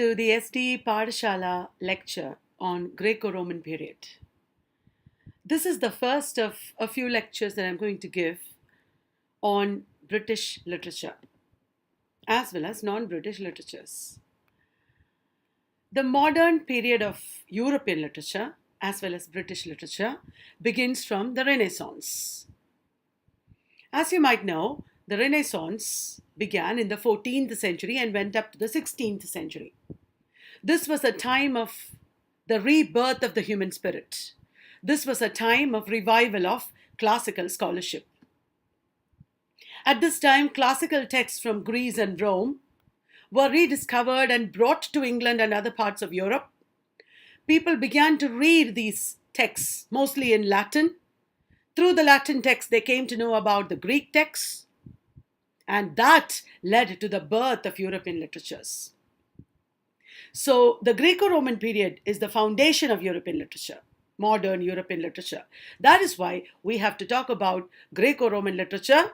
to the SD Padashala lecture on Greco-Roman period. This is the first of a few lectures that I'm going to give on British literature as well as non-British literatures. The modern period of European literature as well as British literature begins from the Renaissance. As you might know, the Renaissance began in the 14th century and went up to the 16th century. This was a time of the rebirth of the human spirit. This was a time of revival of classical scholarship. At this time, classical texts from Greece and Rome were rediscovered and brought to England and other parts of Europe. People began to read these texts, mostly in Latin. Through the Latin texts, they came to know about the Greek texts, and that led to the birth of European literatures. So the Greco-Roman period is the foundation of European literature, modern European literature. That is why we have to talk about Greco-Roman literature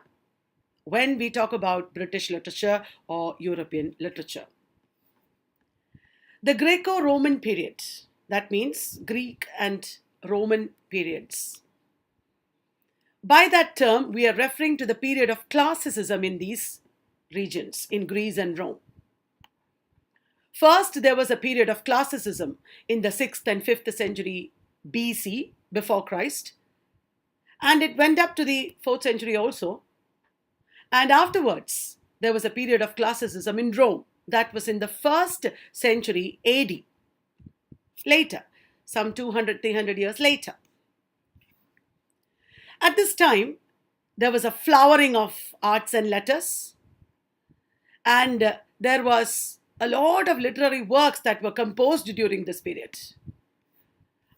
when we talk about British literature or European literature. The Greco-Roman period, that means Greek and Roman periods. By that term, we are referring to the period of classicism in these regions, in Greece and Rome. First, there was a period of classicism in the 6th and 5th century BC, before Christ, and it went up to the 4th century also. And afterwards, there was a period of classicism in Rome. That was in the 1st century AD, later, some 200, 300 years later. At this time, there was a flowering of arts and letters, and there was a lot of literary works that were composed during this period.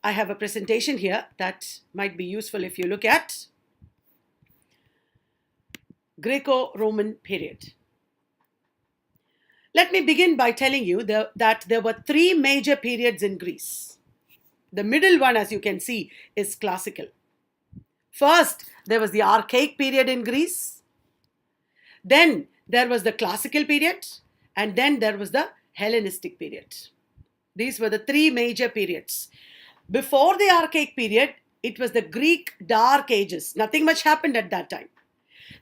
I have a presentation here that might be useful if you look at Greco-Roman period. Let me begin by telling you that there were three major periods in Greece. The middle one, as you can see, is classical. First, there was the archaic period in Greece. Then there was the classical period. And then there was the Hellenistic period. These were the three major periods. Before the archaic period, it was the Greek Dark Ages. Nothing much happened at that time.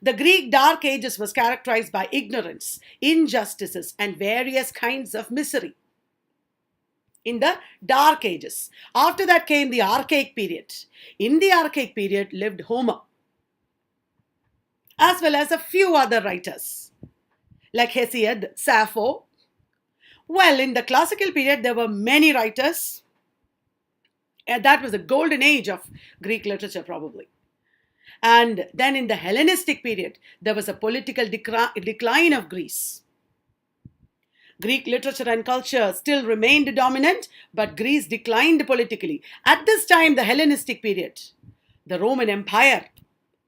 The Greek Dark Ages was characterized by ignorance, injustices, and various kinds of misery. In the Dark Ages. After that came the Archaic period. In the Archaic period lived Homer, as well as a few other writers, like Hesiod, Sappho. Well, in the Classical period, there were many writers. And that was the golden age of Greek literature, probably. And then in the Hellenistic period, there was a political decline of Greece. Greek literature and culture still remained dominant, but Greece declined politically. At this time, the Hellenistic period, the Roman Empire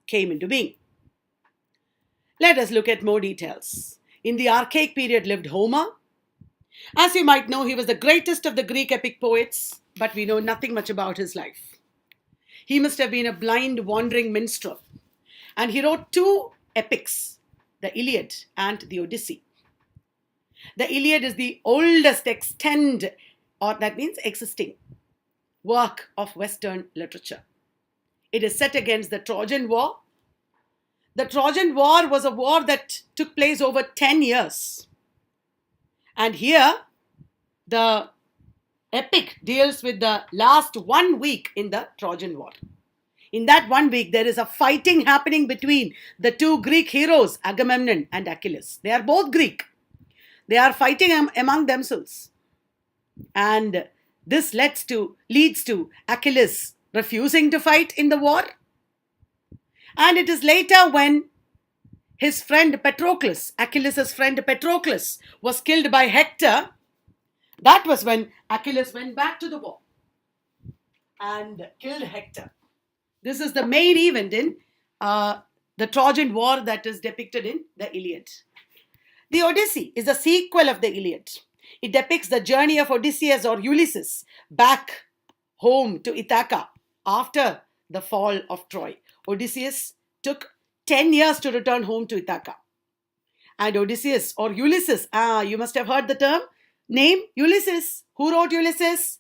came into being. Let us look at more details. In the Archaic period lived Homer. As you might know, he was the greatest of the Greek epic poets, but we know nothing much about his life. He must have been a blind, wandering minstrel. And he wrote two epics, the Iliad and the Odyssey. The Iliad is the oldest extant, or that means existing, work of Western literature. It is set against the Trojan War. The Trojan War was a war that took place over 10 years. And here, the epic deals with the last 1 week in the Trojan War. In that 1 week, there is a fighting happening between the two Greek heroes, Agamemnon and Achilles. They are both Greek. They are fighting among themselves. And this leads to Achilles refusing to fight in the war. And it is later when his friend Patroclus, Achilles' friend Patroclus, was killed by Hector. That was when Achilles went back to the war and killed Hector. This is the main event in the Trojan War that is depicted in the Iliad. The Odyssey is a sequel of the Iliad. It depicts the journey of Odysseus or Ulysses back home to Ithaca after the fall of Troy. Odysseus took 10 years to return home to Ithaca. And Odysseus or Ulysses, you must have heard the term, Name Ulysses. Who wrote Ulysses?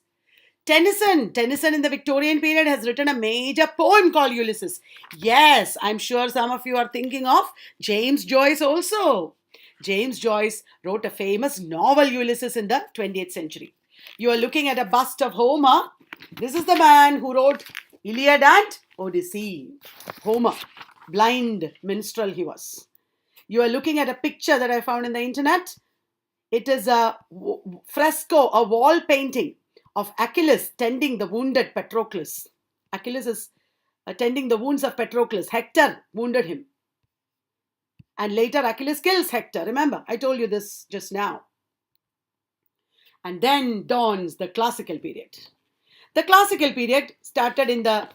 Tennyson. Tennyson in the Victorian period has written a major poem called Ulysses. Yes, I'm sure some of you are thinking of James Joyce also. James Joyce wrote a famous novel Ulysses in the 20th century. You are looking at a bust of Homer. This is the man who wrote Iliad and Odyssey. Homer, blind minstrel he was. You are looking at a picture that I found in the internet. It is a fresco, a wall painting of Achilles tending the wounded Patroclus. Achilles is tending the wounds of Patroclus. Hector wounded him. And later Achilles kills Hector. Remember, I told you this just now. And then dawns the classical period. The classical period started in the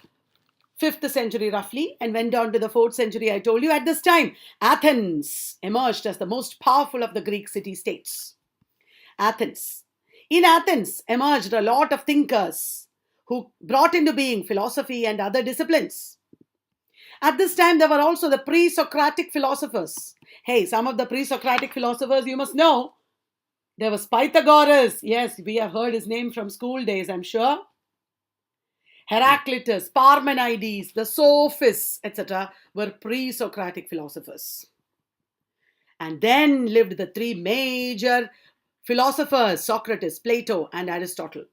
5th century roughly and went on to the 4th century. I told you at this time, Athens emerged as the most powerful of the Greek city-states. Athens. In Athens emerged a lot of thinkers who brought into being philosophy and other disciplines. At this time, there were also the pre-Socratic philosophers. Hey, some of the pre-Socratic philosophers you must know. There was Pythagoras. Yes, we have heard his name from school days, I'm sure. Heraclitus, Parmenides, the Sophists, etc. were pre-Socratic philosophers. And then lived the three major philosophers, Socrates, Plato, and Aristotle.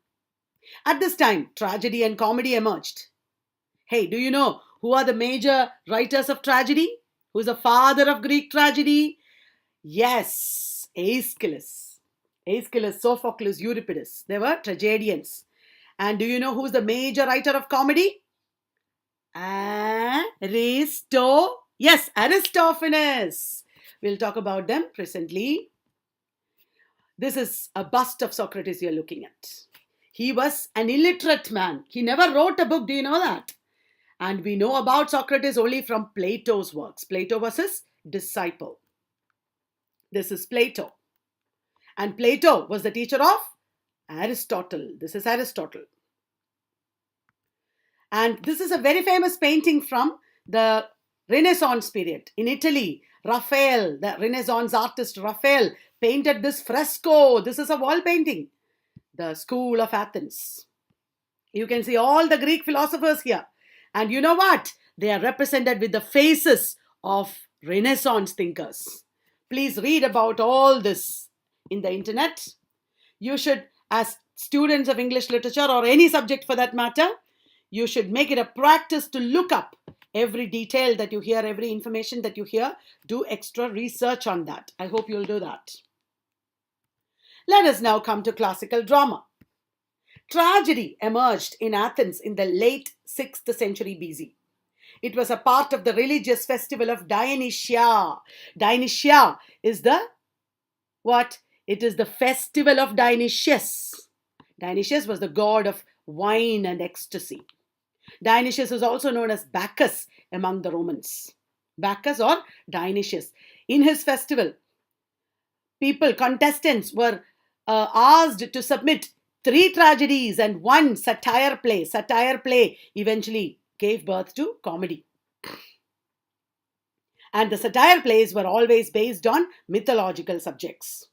At this time, tragedy and comedy emerged. Hey, do you know who are the major writers of tragedy? Who is the father of Greek tragedy? Yes, Aeschylus. Aeschylus, Sophocles, Euripides. They were tragedians. And do you know who's the major writer of comedy? Yes, Aristophanes. We'll talk about them presently. This is a bust of Socrates you're looking at. He was an illiterate man. He never wrote a book. Do you know that? And we know about Socrates only from Plato's works. Plato was his disciple. This is Plato. And Plato was the teacher of Aristotle. This is Aristotle. And this is a very famous painting from the Renaissance period. In Italy, Raphael, the Renaissance artist Raphael, painted this fresco. This is a wall painting. The School of Athens. You can see all the Greek philosophers here. And you know what? They are represented with the faces of Renaissance thinkers. Please read about all this in the internet. You should, as students of English literature or any subject for that matter, you should make it a practice to look up every detail that you hear, every information that you hear. Do extra research on that. I hope you'll do that. Let us now come to classical drama. Tragedy emerged in Athens in the late 6th century BC. It was a part of the religious festival of Dionysia. Dionysia is the what? It is the festival of Dionysius. Dionysius was the god of wine and ecstasy. Dionysius was also known as Bacchus among the Romans. Bacchus or Dionysius. In his festival, contestants were asked to submit 3 tragedies and 1 satire play. Satire play eventually gave birth to comedy. And the satire plays were always based on mythological subjects.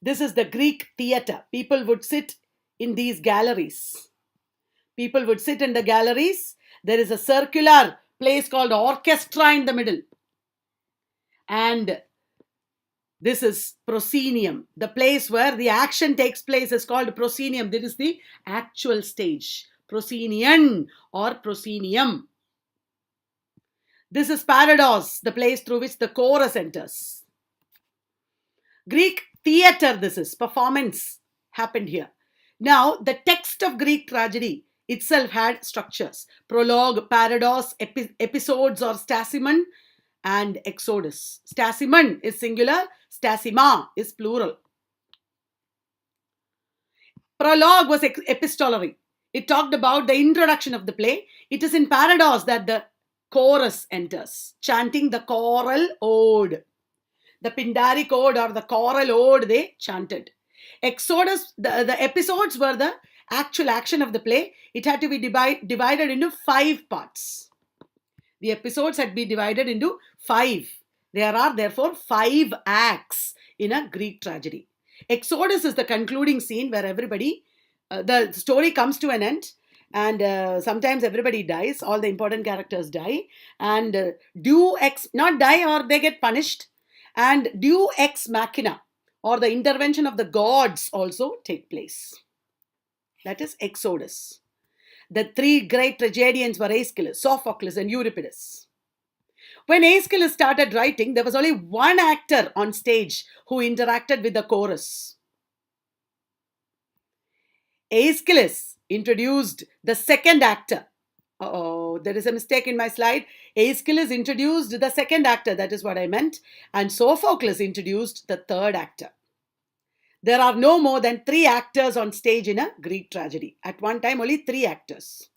This is the Greek theatre. People would sit in these galleries. People would sit in the galleries. There is a circular place called orchestra in the middle. And this is proscenium. The place where the action takes place is called proscenium. This is the actual stage. Proscenium or proscenium. This is parados, the place through which the chorus enters. Greek theatre, this is. Performance happened here. Now, the text of Greek tragedy itself had structures. Prologue, parados, episodes or stasimon, and exodus. Stasimon is singular, stasima is plural. Prologue was epistolary. It talked about the introduction of the play. It is in parados that the chorus enters, chanting the choral ode. The Pindaric ode or the choral ode they chanted. Exodus, the episodes were the actual action of the play. It had to be divided into 5 parts. The episodes had been divided into 5. There are therefore 5 acts in a Greek tragedy. Exodus is the concluding scene where the story comes to an end, and sometimes everybody dies, all the important characters die, and not die, or they get punished, and deus ex machina, or the intervention of the gods, also take place. That is Exodus. The three great tragedians were Aeschylus, Sophocles, and Euripides. When Aeschylus started writing, there was only one actor on stage who interacted with the chorus. Aeschylus introduced the second actor. Oh, there is a mistake in my slide. Aeschylus introduced the second actor, that is what I meant, and Sophocles introduced the third actor. There are no more than 3 actors on stage in a Greek tragedy. At one time, only 3 actors.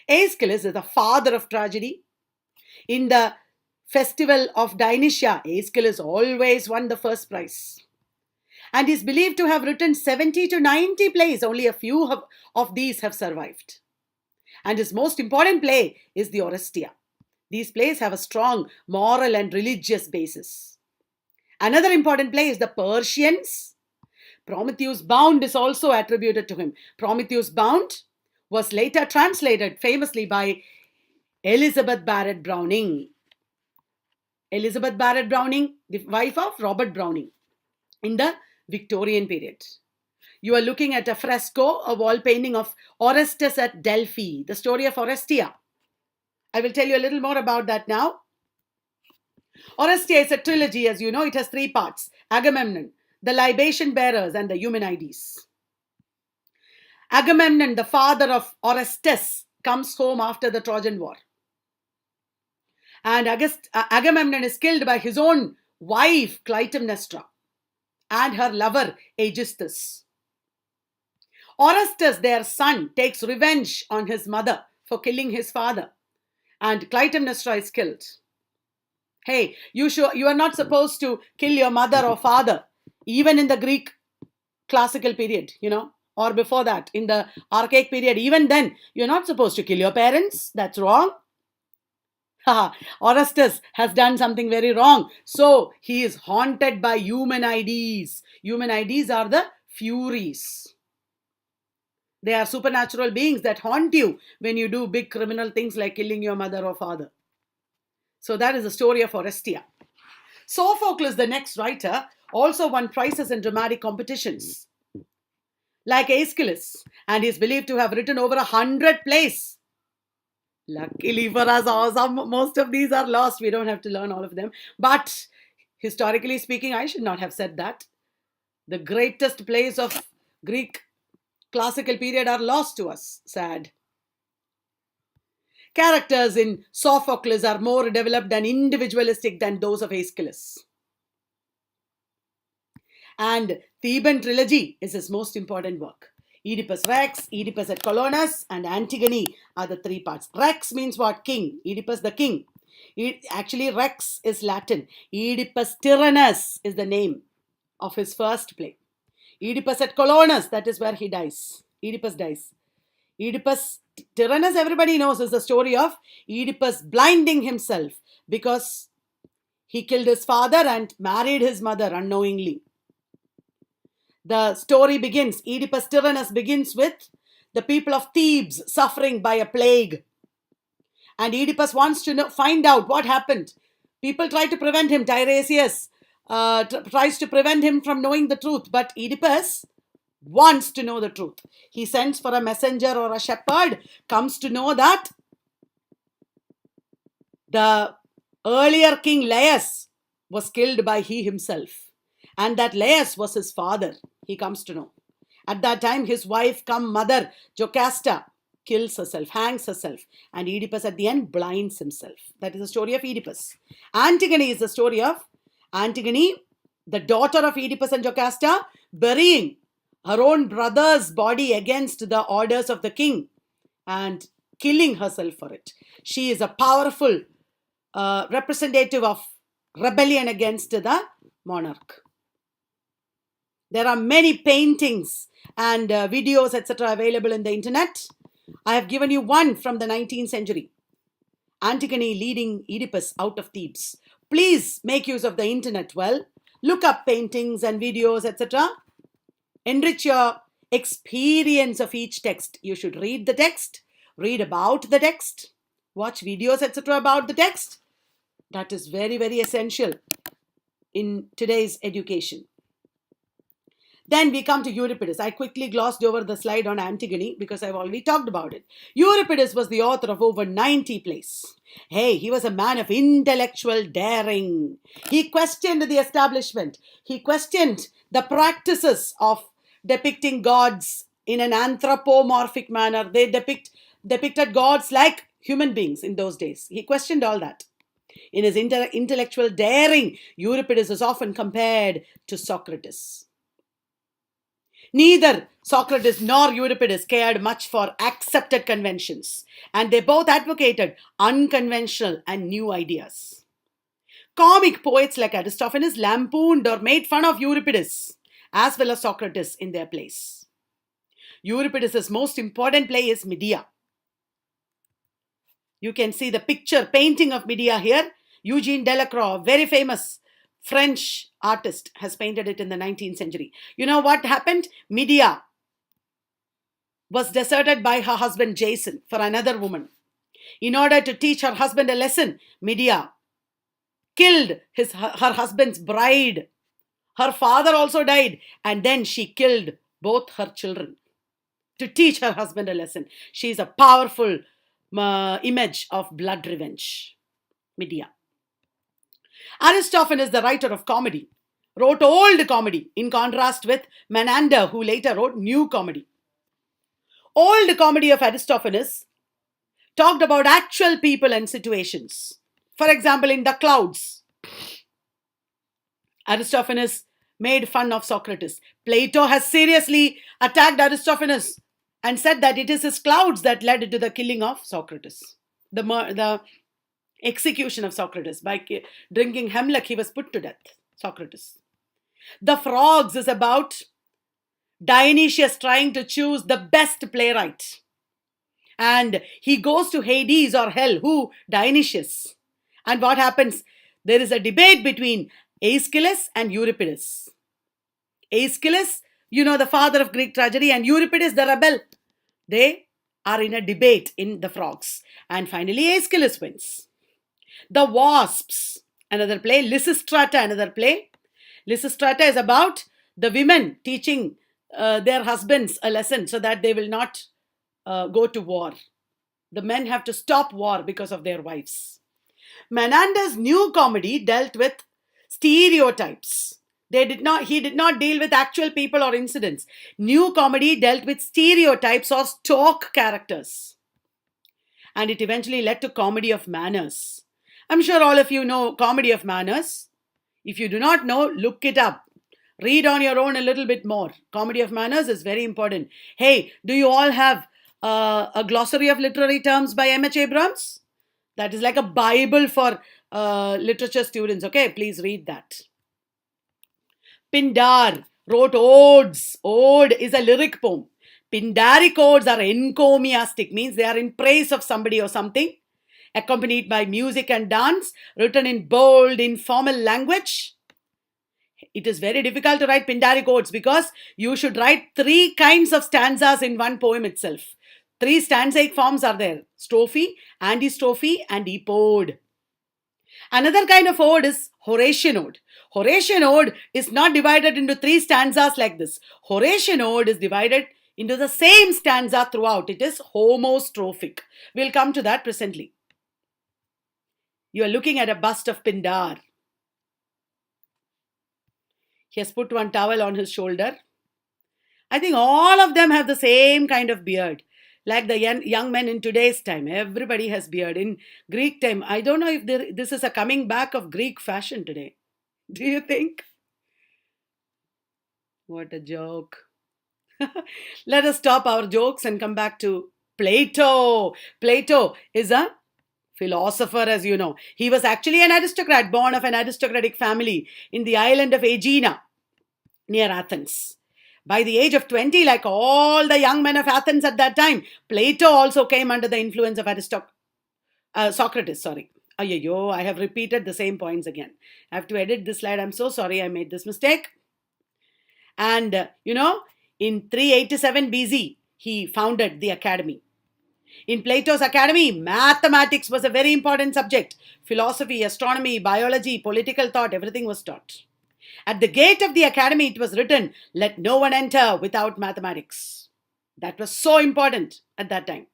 Aeschylus is the father of tragedy. In the festival of Dionysia, Aeschylus always won the first prize. And is believed to have written 70 to 90 plays. Only a few of these have survived. And his most important play is the Orestes. These plays have a strong moral and religious basis. Another important play is the Persians. Prometheus Bound is also attributed to him. Prometheus Bound was later translated famously by Elizabeth Barrett Browning. Elizabeth Barrett Browning, the wife of Robert Browning, in the Victorian period. You are looking at a fresco, a wall painting of Orestes at Delphi, the story of Orestes. I will tell you a little more about that now. Orestes is a trilogy, as you know. It has 3 parts: Agamemnon, the libation bearers, and the Eumenides. Agamemnon, the father of Orestes, comes home after the Trojan War. And Agamemnon is killed by his own wife, Clytemnestra, and her lover, Aegisthus. Orestes, their son, takes revenge on his mother for killing his father, and Clytemnestra is killed. Hey, you are not supposed to kill your mother or father, even in the Greek classical period, or before that, in the archaic period. Even then, you're not supposed to kill your parents. That's wrong. Orestes has done something very wrong. So he is haunted by Eumenides. Eumenides are the Furies. They are supernatural beings that haunt you when you do big criminal things like killing your mother or father. So that is the story of Orestes. Sophocles, the next writer, also won prizes in dramatic competitions, like Aeschylus, and is believed to have written over 100 plays. Luckily for us, most of these are lost. We don't have to learn all of them. But historically speaking, I should not have said that. The greatest plays of Greek classical period are lost to us. Sad. Characters in Sophocles are more developed and individualistic than those of Aeschylus. And Theban trilogy is his most important work. Oedipus Rex, Oedipus at Colonus, and Antigone are the 3 parts. Rex means what? King. Oedipus the king. Actually, Rex is Latin. Oedipus Tyrannus is the name of his first play. Oedipus at Colonus, that is where he dies. Oedipus dies. Oedipus Tyrannus, everybody knows, is the story of Oedipus blinding himself because he killed his father and married his mother unknowingly. The story begins, Oedipus Tyrannus begins with the people of Thebes suffering by a plague. And Oedipus wants to find out what happened. People try to prevent him. Tiresias tries to prevent him from knowing the truth. But Oedipus wants to know the truth. He sends for a messenger or a shepherd, comes to know that the earlier king Laius was killed by he himself. And that Laius was his father, he comes to know. At that time, his wife come mother, Jocasta, kills herself, hangs herself. And Oedipus at the end blinds himself. That is the story of Oedipus. Antigone is the story of Antigone, the daughter of Oedipus and Jocasta, burying her own brother's body against the orders of the king and killing herself for it. She is a powerful representative of rebellion against the monarch. There are many paintings and videos, etc. available in the internet. I have given you one from the 19th century. Antigone leading Oedipus out of Thebes. Please make use of the internet well. Look up paintings and videos, etc. Enrich your experience of each text. You should read the text, read about the text, watch videos, etc. about the text. That is very, very essential in today's education. Then we come to Euripides. I quickly glossed over the slide on Antigone because I've already talked about it. Euripides was the author of over 90 plays. Hey, he was a man of intellectual daring. He questioned the establishment. He questioned the practices of depicting gods in an anthropomorphic manner. They depicted gods like human beings in those days. He questioned all that. In his intellectual daring, Euripides is often compared to Socrates. Neither Socrates nor Euripides cared much for accepted conventions, and they both advocated unconventional and new ideas. Comic poets like Aristophanes lampooned or made fun of Euripides, as well as Socrates in their plays. Euripides' most important play is Medea. You can see the painting of Medea here. Eugene Delacroix, very famous French artist, has painted it in the 19th century. You know what happened? Medea was deserted by her husband Jason for another woman. In order to teach her husband a lesson, Medea killed her husband's bride. Her father also died, and then she killed both her children to teach her husband a lesson. She is a powerful image of blood revenge. Medea. Aristophanes, the writer of comedy, wrote old comedy in contrast with Menander, who later wrote new comedy. Old comedy of Aristophanes talked about actual people and situations. For example, in The Clouds, Aristophanes made fun of Socrates. Plato has seriously attacked Aristophanes and said that it is his clouds that led to the killing of Socrates. The execution of Socrates. By drinking hemlock, he was put to death. Socrates. The Frogs is about Dionysius trying to choose the best playwright. And he goes to Hades or hell. Who? Dionysius. And what happens? There is a debate between Aeschylus and Euripides. Aeschylus, the father of Greek tragedy, and Euripides, the rebel. They are in a debate in The Frogs. And finally, Aeschylus wins. The Wasps, another play. Lysistrata, another play. Lysistrata is about the women teaching their husbands a lesson so that they will not go to war. The men have to stop war because of their wives. Menander's new comedy dealt with stereotypes. He did not deal with actual people or incidents. New comedy dealt with stereotypes or stock characters. And it eventually led to comedy of manners. I'm sure all of you know comedy of manners. If you do not know, look it up. Read on your own a little bit more. Comedy of manners is very important. Hey, do you all have a glossary of literary terms by M.H. Abrams? That is like a Bible for literature students. Okay, please read that. Pindar wrote odes. Ode is a lyric poem. Pindaric odes are encomiastic, means they are in praise of somebody or something, accompanied by music and dance, written in bold, informal language. It is very difficult to write Pindaric odes because you should write 3 kinds of stanzas in one poem itself. 3 stanzaic forms are there: strophe, antistrophe, and epode. Another kind of ode is Horatian ode. Horatian ode is not divided into 3 stanzas like this. Horatian ode is divided into the same stanza throughout. It is homostrophic. We'll come to that presently. You are looking at a bust of Pindar. He has put one towel on his shoulder. I think all of them have the same kind of beard. Like the young men in today's time. Everybody has beard. In Greek time, I don't know if this is a coming back of Greek fashion today. Do you think? What a joke. Let us stop our jokes and come back to Plato. Plato is a philosopher, as you know. He was actually an aristocrat, born of an aristocratic family in the island of Aegina, near Athens. By the age of 20, like all the young men of Athens at that time, Plato also came under the influence of Socrates. Yo, I have repeated the same points again. I have to edit this slide. I'm so sorry I made this mistake. And in 387 BC, he founded the academy. In Plato's academy, mathematics was a very important subject. Philosophy, astronomy, biology, political thought, everything was taught. At the gate of the academy, it was written, "Let no one enter without mathematics." That was so important at that time.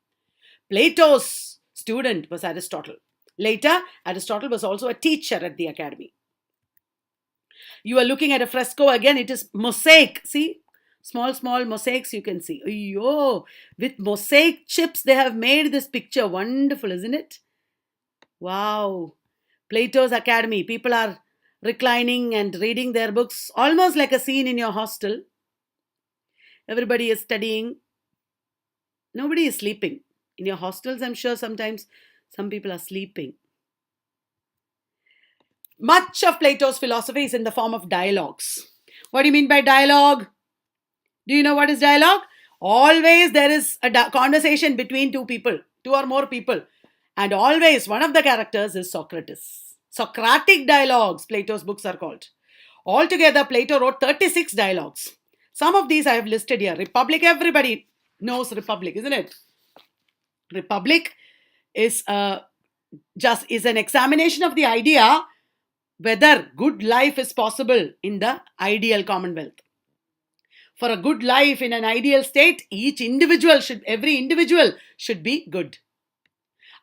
Plato's student was Aristotle. Later, Aristotle was also a teacher at the academy. You are looking at a fresco again, it is mosaic. See? Small mosaics you can see. Yo, with mosaic chips they have made this picture. Wonderful, isn't it? Wow. Plato's academy. People are reclining and reading their books, almost like a scene in your hostel. Everybody is studying. Nobody is sleeping. In your hostels, I'm sure sometimes some people are sleeping. Much of Plato's philosophy is in the form of dialogues. What do you mean by dialogue? Do you know what is dialogue? Always there is a conversation between two people, two or more people. And always one of the characters is Socrates. Socratic dialogues, Plato's books are called. Altogether, Plato wrote 36 dialogues. Some of these I have listed here. Republic, everybody knows Republic, isn't it? Republic is an examination of the idea whether good life is possible in the ideal commonwealth. For a good life in an ideal state, every individual should be good.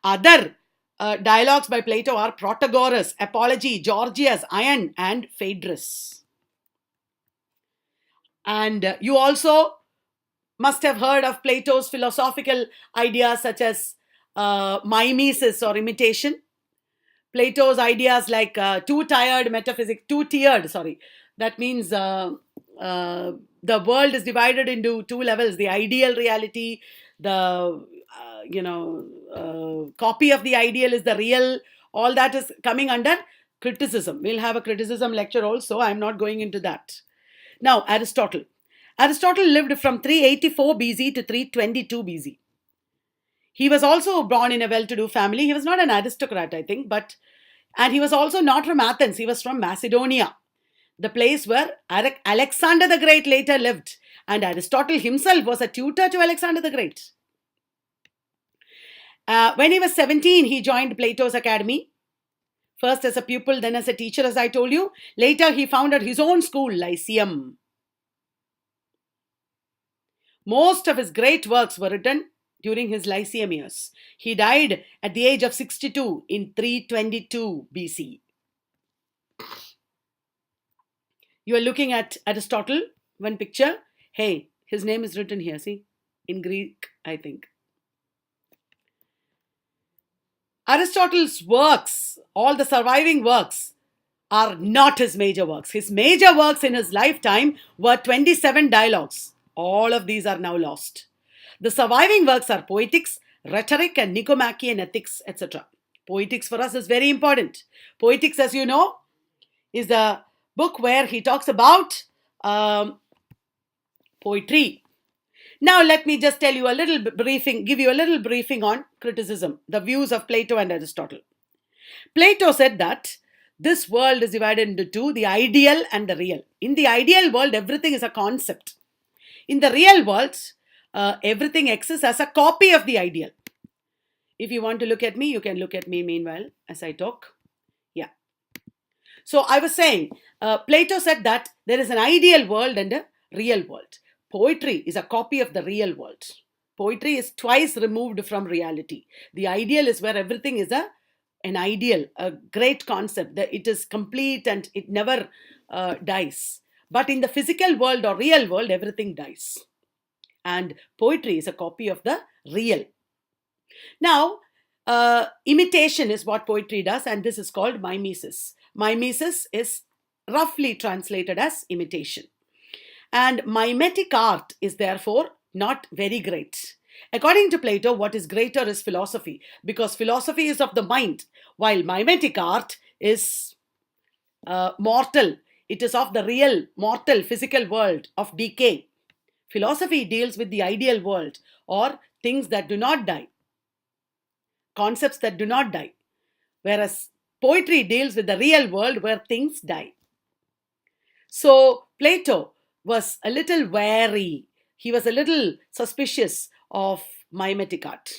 Other dialogues by Plato are Protagoras, Apology, Gorgias, Ion, and Phaedrus. And you also must have heard of Plato's philosophical ideas such as mimesis or imitation. Plato's ideas like two-tiered, that means the world is divided into two levels: the ideal reality, the copy of the ideal is the real. All that is coming under criticism. We'll have a criticism lecture also. I'm not going into that. Now, Aristotle lived from 384 BC to 322 BC. He was also born in a well-to-do family. He was not an aristocrat, I think, and he was also not from Athens. He was from Macedonia, the place where Alexander the Great later lived. And Aristotle himself was a tutor to Alexander the Great. When he was 17, he joined Plato's academy. First as a pupil, then as a teacher, as I told you. Later, he founded his own school, Lyceum. Most of his great works were written during his Lyceum years. He died at the age of 62 in 322 BC. You are looking at Aristotle, one picture. Hey, his name is written here, see? In Greek, I think. Aristotle's works, all the surviving works, are not his major works. His major works in his lifetime were 27 dialogues. All of these are now lost. The surviving works are Poetics, Rhetoric, and Nicomachean Ethics, etc. Poetics for us is very important. Poetics, as you know, is the book where he talks about poetry. Now let me just give you a little briefing on criticism, the views of Plato and Aristotle. Plato said that this world is divided into two, the ideal and the real. In the ideal world, everything is a concept. In the real world, everything exists as a copy of the ideal. If you want to look at me, you can look at me meanwhile as I talk. Yeah. So I was saying, Plato said that there is an ideal world and a real world. Poetry is a copy of the real world. Poetry is twice removed from reality. The ideal is where everything is an ideal, a great concept. It is complete and it never dies. But in the physical world or real world, everything dies. And poetry is a copy of the real. Now, imitation is what poetry does, and this is called mimesis. Mimesis is roughly translated as imitation. And mimetic art is therefore not very great. According to Plato, what is greater is philosophy, because philosophy is of the mind, while mimetic art is mortal. It is of the real, mortal, physical world of decay. Philosophy deals with the ideal world or things that do not die, concepts that do not die. whereas poetry deals with the real world where things die. So Plato was a little wary. He was a little suspicious of mimetic art.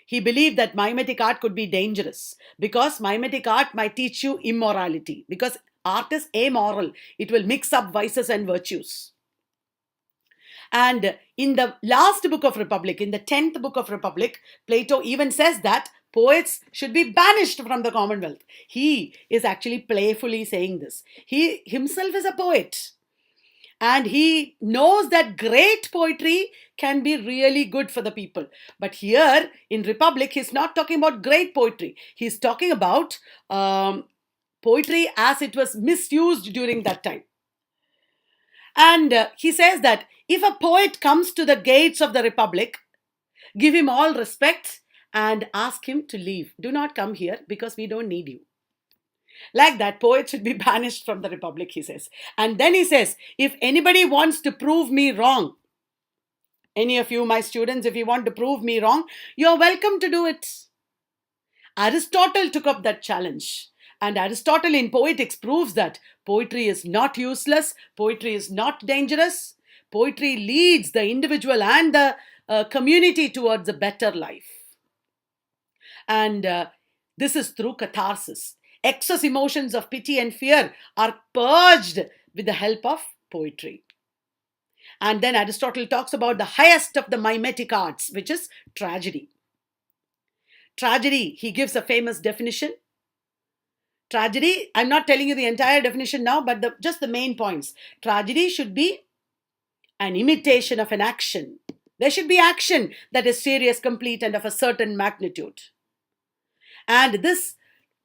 He believed that mimetic art could be dangerous because mimetic art might teach you immorality, because art is amoral. It will mix up vices and virtues. And in the last book of Republic, in the 10th book of Republic, Plato even says that poets should be banished from the Commonwealth. He is actually playfully saying this. He himself is a poet. And he knows that great poetry can be really good for the people. But here in Republic, he's not talking about great poetry. He's talking about poetry as it was misused during that time. And he says that if a poet comes to the gates of the Republic, give him all respect and ask him to leave. Do not come here because we don't need you. Like that, poets should be banished from the Republic, he says. And then he says, if anybody wants to prove me wrong, any of you, my students, if you want to prove me wrong, you're welcome to do it. Aristotle took up that challenge. And Aristotle in Poetics proves that poetry is not useless, poetry is not dangerous. Poetry leads the individual and the community towards a better life. And this is through catharsis. Excess emotions of pity and fear are purged with the help of poetry. And then Aristotle talks about the highest of the mimetic arts, which is tragedy. Tragedy, he gives a famous definition. Tragedy, I'm not telling you the entire definition now, but just the main points. Tragedy should be an imitation of an action. There should be action that is serious, complete, and of a certain magnitude. And this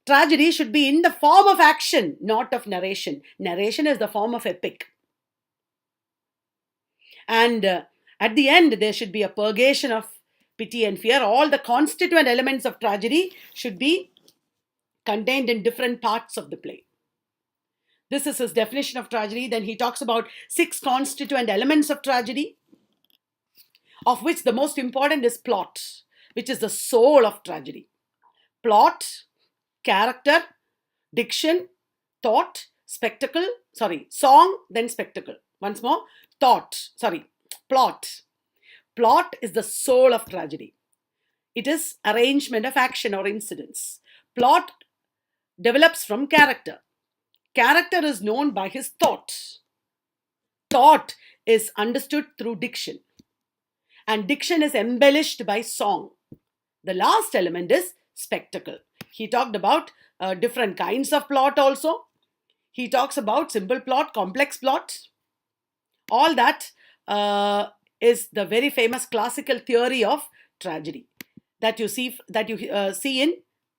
tragedy should be in the form of action, not of narration. Narration is the form of epic. And at the end, there should be a purgation of pity and fear. All the constituent elements of tragedy should be contained in different parts of the play. This is his definition of tragedy. Then he talks about 6 constituent elements of tragedy, of which the most important is plot, which is the soul of tragedy. Plot, character, diction, thought, song, then spectacle. Once more, plot. Plot is the soul of tragedy. It is arrangement of action or incidents. Plot develops from character. Character is known by his thought. Thought is understood through diction. And diction is embellished by song. The last element is spectacle. He talked about different kinds of plot also. He talks about simple plot, complex plot. All that is the very famous classical theory of tragedy that you see in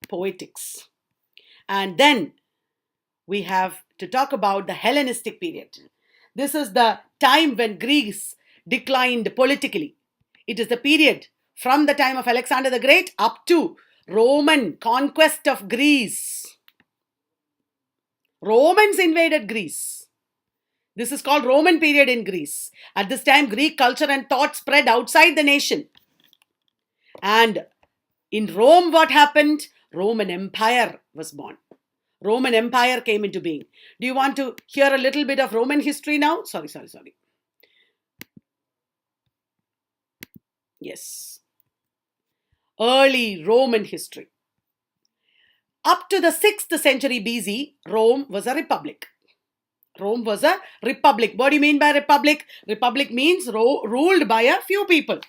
Poetics. And then we have to talk about the Hellenistic period. This is the time when Greece declined politically. It is the period from the time of Alexander the Great up to Roman conquest of Greece. Romans invaded Greece. This is called Roman period in Greece. At this time, Greek culture and thought spread outside the nation. And in Rome, what happened? Roman Empire was born. Roman Empire came into being. Do you want to hear a little bit of Roman history now? Sorry. Yes. Early Roman history. Up to the 6th century BC, Rome was a republic. Rome was a republic. What do you mean by republic? Republic means ruled by a few people.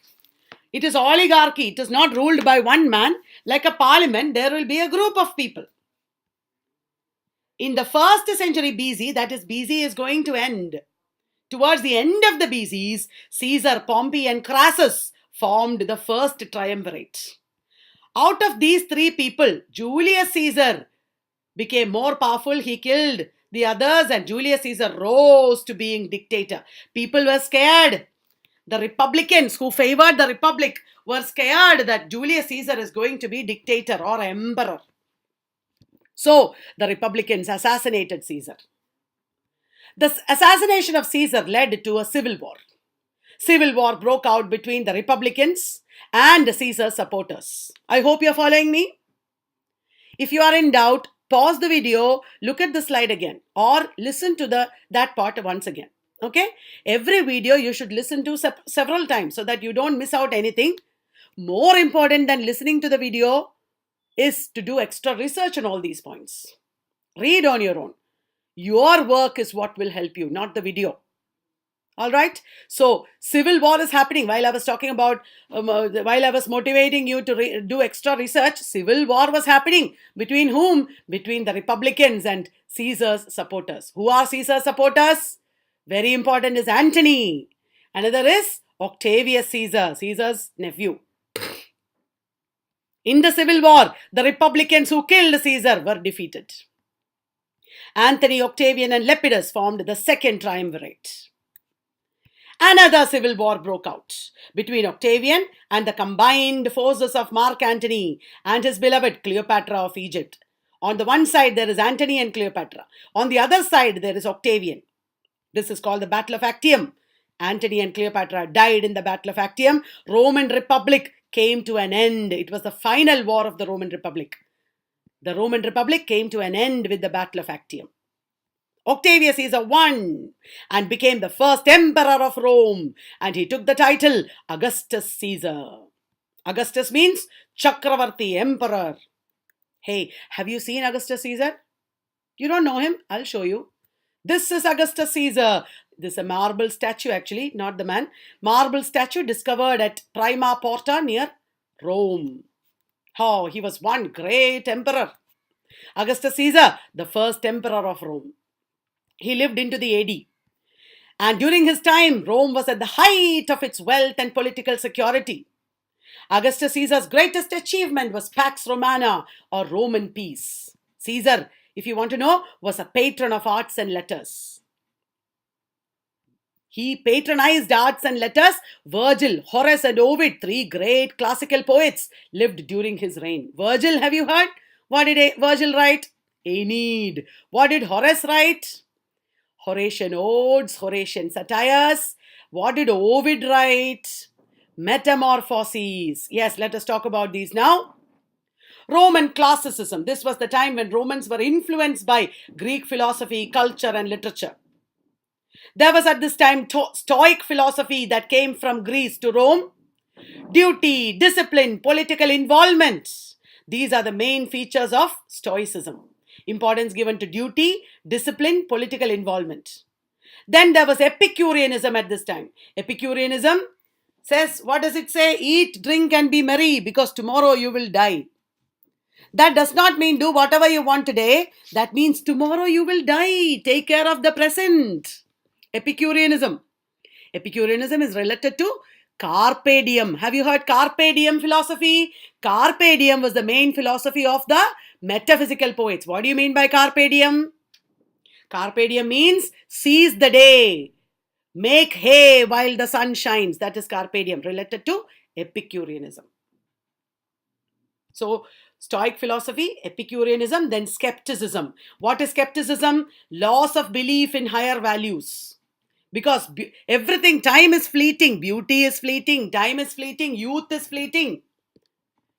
It is oligarchy. It is not ruled by one man. Like a parliament, there will be a group of people. In the 1st century BC, that is BC is going to end. Towards the end of the BCs, Caesar, Pompey and Crassus formed the first triumvirate. Out of these 3 people, Julius Caesar became more powerful. He killed the others and Julius Caesar rose to being dictator. People were scared. The Republicans who favored the Republic were scared that Julius Caesar is going to be dictator or emperor. So the Republicans assassinated Caesar. The assassination of Caesar led to a civil war. Civil war broke out between the Republicans and Caesar's supporters. I hope you're following me. If you are in doubt, pause the video, look at the slide again, or listen to that part once again. Okay? Every video you should listen to several times so that you don't miss out anything. More important than listening to the video is to do extra research on all these points. Read on your own. Your work is what will help you, not the video. All right. So civil war is happening. While I was talking about, while I was motivating you to do extra research, civil war was happening. Between whom? Between the Republicans and Caesar's supporters. Who are Caesar's supporters? Very important is Antony. Another is Octavius Caesar, Caesar's nephew. In the civil war, the Republicans who killed Caesar were defeated. Antony, Octavian, and Lepidus formed the second triumvirate. Another civil war broke out between Octavian and the combined forces of Mark Antony and his beloved Cleopatra of Egypt. On the one side, there is Antony and Cleopatra. On the other side, there is Octavian. This is called the Battle of Actium. Antony and Cleopatra died in the Battle of Actium. Roman Republic came to an end. It was the final war of the Roman Republic. The Roman Republic came to an end with the Battle of Actium. Octavius Caesar won and became the first emperor of Rome, and he took the title Augustus Caesar. Augustus means Chakravarti, emperor. Hey, have you seen Augustus Caesar? You don't know him? I'll show you. This is Augustus Caesar. This is a marble statue actually, not the man. Marble statue discovered at Prima Porta near Rome. Oh, he was one great emperor. Augustus Caesar, the first emperor of Rome. He lived into the AD. And during his time, Rome was at the height of its wealth and political security. Augustus Caesar's greatest achievement was Pax Romana, or Roman peace. Caesar, if you want to know, was a patron of arts and letters. He patronized arts and letters. Virgil, Horace, and Ovid, three great classical poets, lived during his reign. Virgil, have you heard? What did Virgil write? Aeneid. What did Horace write? Horatian Odes, Horatian Satires. What did Ovid write? Metamorphoses. Yes, let us talk about these now. Roman Classicism. This was the time when Romans were influenced by Greek philosophy, culture, and literature. There was at this time Stoic philosophy that came from Greece to Rome. Duty, discipline, political involvement. These are the main features of Stoicism. Importance given to duty, discipline, political involvement. Then there was Epicureanism at this time. Epicureanism says, what does it say? Eat, drink, and be merry, because tomorrow you will die. That does not mean do whatever you want today. That means tomorrow you will die. Take care of the present. Epicureanism. Epicureanism is related to Carpe diem. Have you heard Carpe diem philosophy? Carpe diem was the main philosophy of the metaphysical poets. What do you mean by Carpe diem? Carpe diem means seize the day. Make hay while the sun shines. That is Carpe diem, related to Epicureanism. So, Stoic philosophy, Epicureanism, then skepticism. What is skepticism? Loss of belief in higher values. Because everything, time is fleeting, beauty is fleeting, time is fleeting, youth is fleeting.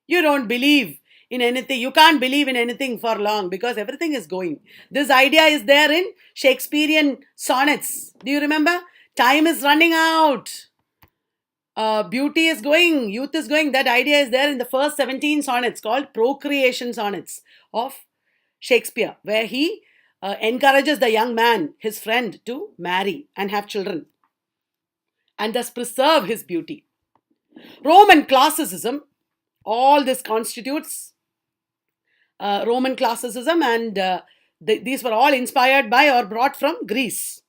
You don't believe in anything. You can't believe in anything for long because everything is going. This idea is there in Shakespearean sonnets. Do you remember? Time is running out. Beauty is going, youth is going. That idea is there in the first 17 sonnets called procreation sonnets of Shakespeare, where he encourages the young man, his friend, to marry and have children and thus preserve his beauty. Roman classicism, all this constitutes Roman classicism, and these were all inspired by or brought from Greece.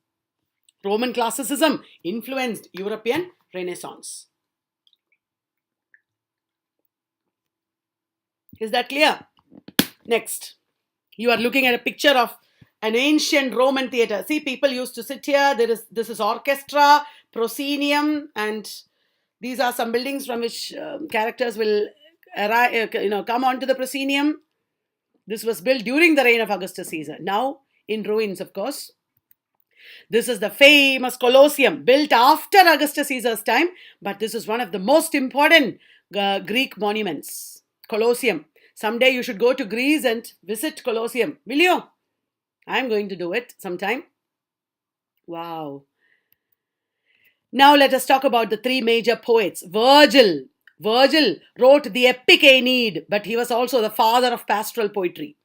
Roman classicism influenced European Renaissance. Is that clear? Next, you are looking at a picture of an ancient Roman theatre. See, people used to sit here. This is orchestra, proscenium, and these are some buildings from which characters will come onto the proscenium. This was built during the reign of Augustus Caesar. Now in ruins, of course. This is the famous Colosseum, built after Augustus Caesar's time, but this is one of the most important Greek monuments. Colosseum. Someday you should go to Greece and visit Colosseum. Will you? I'm going to do it sometime. Wow. Now let us talk about the three major poets. Virgil. Virgil wrote the epic Aeneid, but he was also the father of pastoral poetry.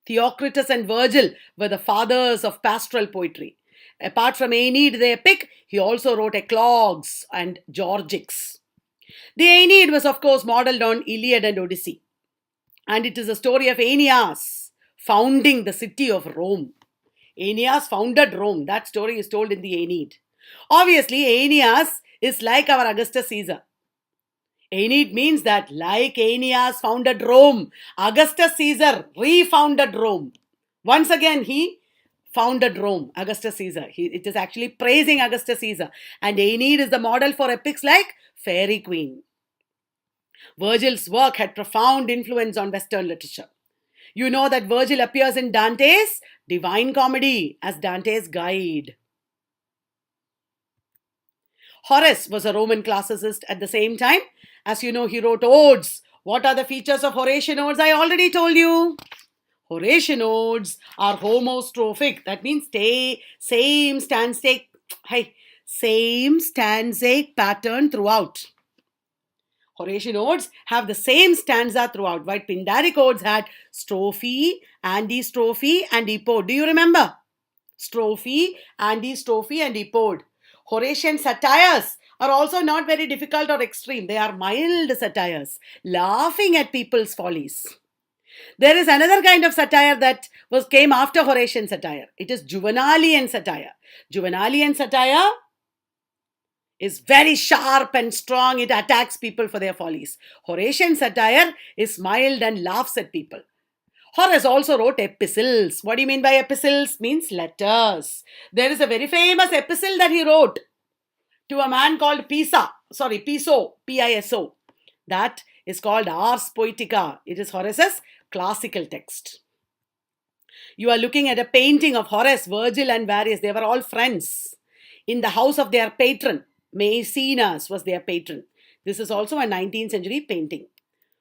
Theocritus and Virgil were the fathers of pastoral poetry. Apart from Aeneid, the epic, he also wrote eclogues and Georgics. The Aeneid was, of course, modeled on Iliad and Odyssey. And it is a story of Aeneas founding the city of Rome. Aeneas founded Rome. That story is told in the Aeneid. Obviously, Aeneas is like our Augustus Caesar. Aeneid means that, like Aeneas founded Rome, Augustus Caesar refounded Rome. Once again, he founded Rome, Augustus Caesar. It is actually praising Augustus Caesar. And Aeneid is the model for epics like Fairy Queen. Virgil's work had profound influence on Western literature. You know that Virgil appears in Dante's Divine Comedy as Dante's guide. Horace was a Roman classicist at the same time. As you know, he wrote odes. What are the features of Horatian odes? I already told you. Horatian odes are homostrophic. That means same stanzaic pattern throughout. Horatian odes have the same stanza throughout, while Pindaric odes had strophe, antistrophe, and epode. Do you remember? Strophe, antistrophe, and epode. Horatian satires are also not very difficult or extreme. They are mild satires, laughing at people's follies. There is another kind of satire that came after Horatian satire. It is Juvenalian satire. Juvenalian satire is very sharp and strong. It attacks people for their follies. Horatian satire is mild and laughs at people. Horace also wrote epistles. What do you mean by epistles? Means letters. There is a very famous epistle that he wrote to a man called Piso, Piso. That is called Ars Poetica. It is Horace's classical text. You are looking at a painting of Horace, Virgil, and Varius. They were all friends in the house of their patron. Maecenas was their patron. This is also a 19th century painting.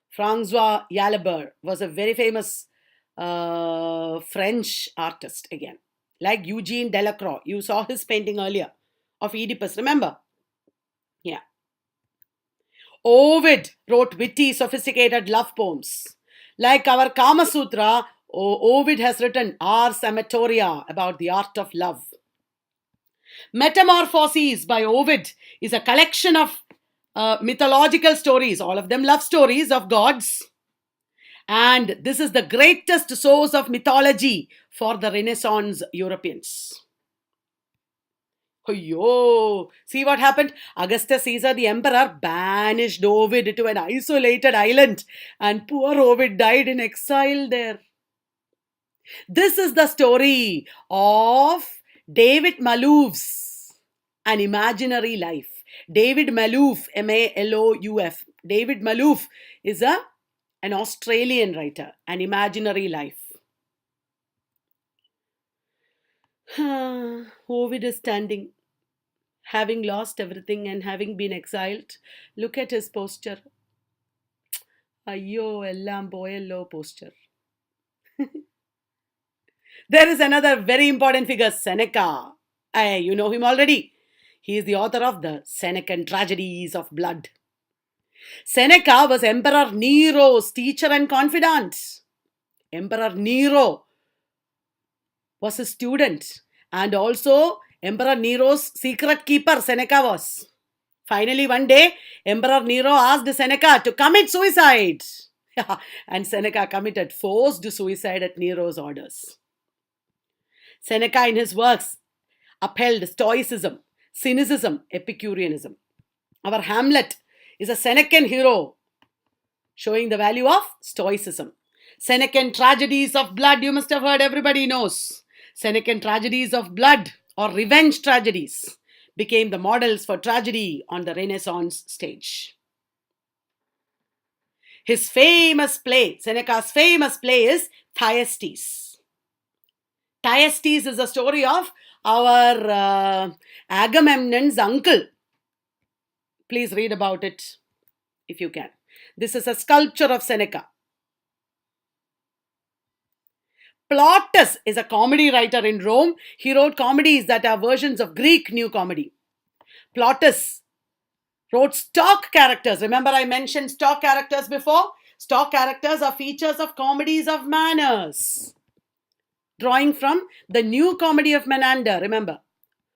Francois Jalabert was a very famous French artist again. Like Eugene Delacroix. You saw his painting earlier of Oedipus, remember? Yeah. Ovid wrote witty, sophisticated love poems. Like our Kama Sutra, Ovid has written Ars Amatoria about the art of love. Metamorphoses by Ovid is a collection of mythological stories, all of them love stories of gods. And this is the greatest source of mythology for the Renaissance Europeans. Oh, see what happened? Augustus Caesar, the emperor, banished Ovid to an isolated island, and poor Ovid died in exile there. This is the story of David Malouf's An Imaginary Life. David Malouf, Malouf. David Malouf is an Australian writer, An Imaginary Life. Ovid is standing, having lost everything and having been exiled. Look at his posture. Ayyo, ellam poyallo posture. There is another very important figure, Seneca. You know him already. He is the author of the Senecan Tragedies of Blood. Seneca was Emperor Nero's teacher and confidant. Emperor Nero was his student, and also Emperor Nero's secret keeper, Seneca was. Finally, one day, Emperor Nero asked Seneca to commit suicide. And Seneca committed forced suicide at Nero's orders. Seneca in his works upheld Stoicism, cynicism, Epicureanism. Our Hamlet is a Senecan hero showing the value of Stoicism. Senecan Tragedies of Blood, you must have heard, everybody knows. Senecan Tragedies of Blood or revenge tragedies became the models for tragedy on the Renaissance stage. His famous play, Seneca's famous play is Thyestes. Thyestes is a story of our Agamemnon's uncle. Please read about it if you can. This is a sculpture of Seneca. Plautus is a comedy writer in Rome. He wrote comedies that are versions of Greek new comedy. Plautus wrote stock characters. Remember, I mentioned stock characters before? Stock characters are features of comedies of manners, drawing from the new comedy of Menander. Remember,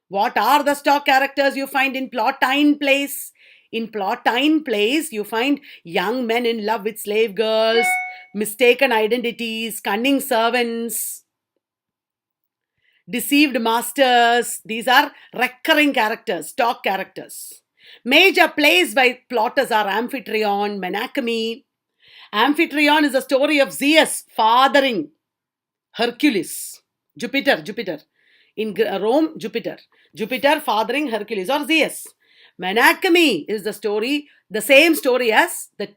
what are the stock characters you find in Plautine plays? In Plautine plays, you find young men in love with slave girls, mistaken identities, cunning servants, deceived masters. These are recurring characters, stock characters. Major plays by Plautus are Amphitryon, Menachemi. Amphitryon is a story of Zeus fathering Hercules, Jupiter. In Rome, Jupiter fathering Hercules or Zeus. Menachemi is the same story as the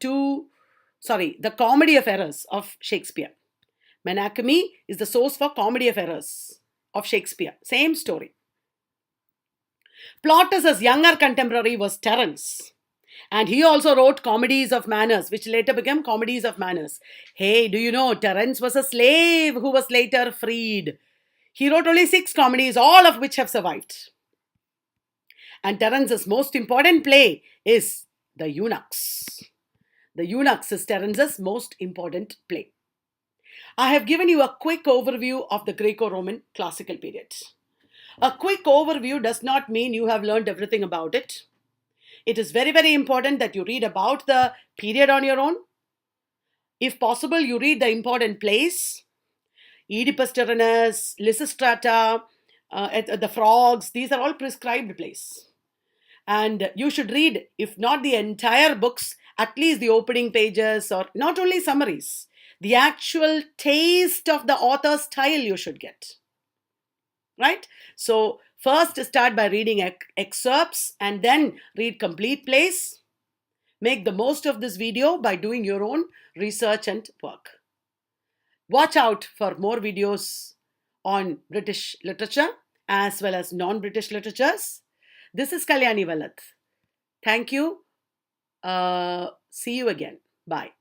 Comedy of Errors of Shakespeare. Menachemi is the source for Comedy of Errors of Shakespeare. Same story. Plautus's younger contemporary was Terence. And he also wrote Comedies of Manners, which later became Comedies of Manners. Hey, do you know Terence was a slave who was later freed? He wrote only 6 comedies, all of which have survived. And Terence's most important play is The Eunuchs. The Eunuchs is Terence's most important play. I have given you a quick overview of the Greco-Roman classical period. A quick overview does not mean you have learned everything about it. It is very, very important that you read about the period on your own. If possible, you read the important plays. Oedipus Tyrannus, Lysistrata, the Frogs, these are all prescribed plays. And you should read, if not the entire books, at least the opening pages, or not only summaries, the actual taste of the author's style you should get. Right? So first start by reading excerpts and then read complete plays. Make the most of this video by doing your own research and work. Watch out for more videos on British literature as well as non-British literatures. This is Kalyani Vallath. Thank you. See you again. Bye.